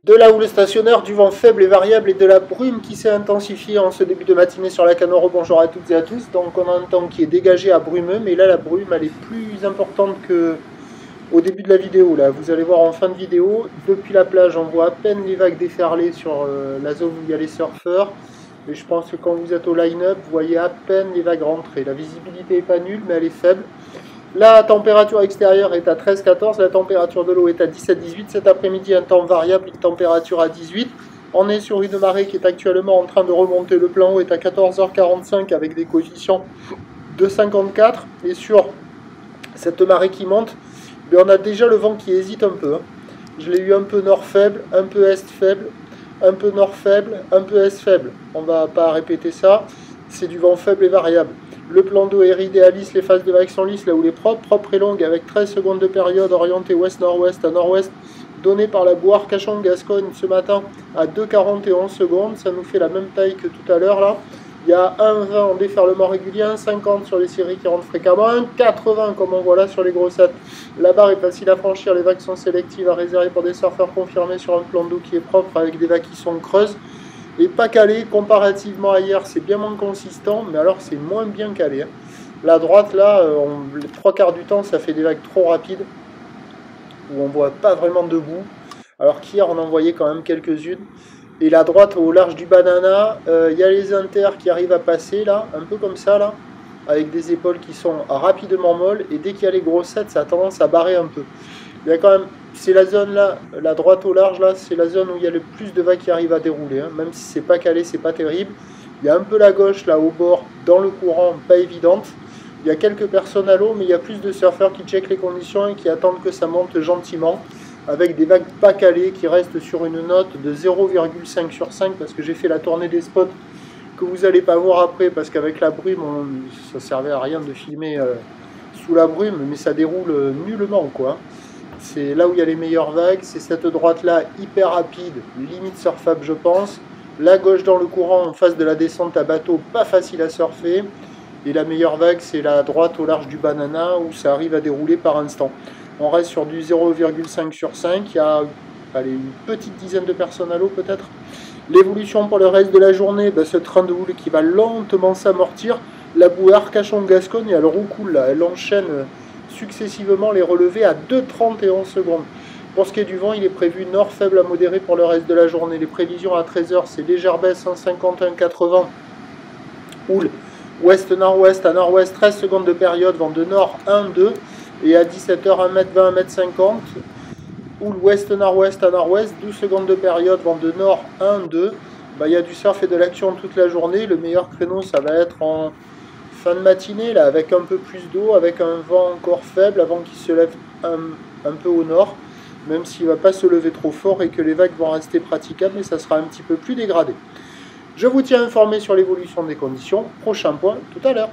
De la houle stationnaire, du vent faible et variable et de la brume qui s'est intensifiée en ce début de matinée sur la Canoro. Bonjour à toutes et à tous. Donc on a un temps qui est dégagé à brumeux, mais là la brume elle est plus importante que au début de la vidéo. Là, vous allez voir en fin de vidéo, depuis la plage on voit à peine les vagues déferler sur la zone où il y a les surfeurs. Et je pense que quand vous êtes au line-up, vous voyez à peine les vagues rentrer. La visibilité n'est pas nulle, mais elle est faible. La température extérieure est à 13-14, la température de l'eau est à 17-18. Cet après-midi, un temps variable, une température à 18. On est sur une marée qui est actuellement en train de remonter. Le plan haut est à 14h45 avec des coefficients de 54. Et sur cette marée qui monte, on a déjà le vent qui hésite un peu. Je l'ai eu un peu nord faible, un peu est faible, un peu nord faible, un peu est faible. On ne va pas répéter ça. C'est du vent faible et variable. Le plan d'eau est idéaliste, les phases de vagues sont lisses, là où les propre et longue, avec 13 secondes de période orientée ouest-nord-ouest à nord-ouest, donnée par la boue Arcachon-Gascogne ce matin à 2,41 secondes. Ça nous fait la même taille que tout à l'heure là. Il y a 1,20 en déferlement régulier, 1,50 sur les séries qui rentrent fréquemment, 1,80 comme on voit là sur les grossettes. La barre est facile à franchir, les vagues sont sélectives à réserver pour des surfeurs confirmés sur un plan d'eau qui est propre avec des vagues qui sont creuses. Et pas calé, comparativement à hier, c'est bien moins consistant, mais alors c'est moins bien calé. La droite, là, les trois quarts du temps, ça fait des vagues trop rapides, où on voit pas vraiment debout, alors qu'hier, on en voyait quand même quelques-unes. Et la droite, au large du banana, il y a les inters qui arrivent à passer, là, un peu comme ça, là, avec des épaules qui sont rapidement molles, et dès qu'il y a les grossettes, ça a tendance à barrer un peu. Il y a quand même, c'est la zone là, la droite au large là, c'est la zone où il y a le plus de vagues qui arrivent à dérouler, hein. Même si c'est pas calé, c'est pas terrible. Il y a un peu la gauche là au bord, dans le courant, pas évidente. Il y a quelques personnes à l'eau, mais il y a plus de surfeurs qui checkent les conditions et qui attendent que ça monte gentiment, avec des vagues pas calées qui restent sur une note de 0,5 sur 5, parce que j'ai fait la tournée des spots que vous n'allez pas voir après, parce qu'avec la brume, ça servait à rien de filmer sous la brume, mais ça déroule nullement quoi. C'est là où il y a les meilleures vagues, c'est cette droite-là, hyper rapide, limite surfable je pense. La gauche dans le courant, en face de la descente à bateau, pas facile à surfer. Et la meilleure vague, c'est la droite au large du banana, où ça arrive à dérouler par instant. On reste sur du 0,5 sur 5, il y a allez, une petite dizaine de personnes à l'eau peut-être. L'évolution pour le reste de la journée, ce train de houle qui va lentement s'amortir. La boue Arcachon-Gascogne, elle roucoule là, elle enchaîne successivement les relevés à 2,31 secondes. Pour ce qui est du vent, il est prévu nord faible à modéré pour le reste de la journée. Les prévisions à 13h, c'est légère baisse 1,50, 1,80. Houle ouest-nord-ouest à nord-ouest, 13 secondes de période, vent de nord 1,2. Et à 17h, 1m20, 1m50. Houle ouest-nord-ouest à nord-ouest, 12 secondes de période, vent de nord 1,2. Il y a du surf et de l'action toute la journée. Le meilleur créneau, ça va être en fin de matinée, là, avec un peu plus d'eau, avec un vent encore faible, avant qu'il se lève un peu au nord, même s'il ne va pas se lever trop fort et que les vagues vont rester praticables, mais ça sera un petit peu plus dégradé. Je vous tiens informé sur l'évolution des conditions. Prochain point, tout à l'heure.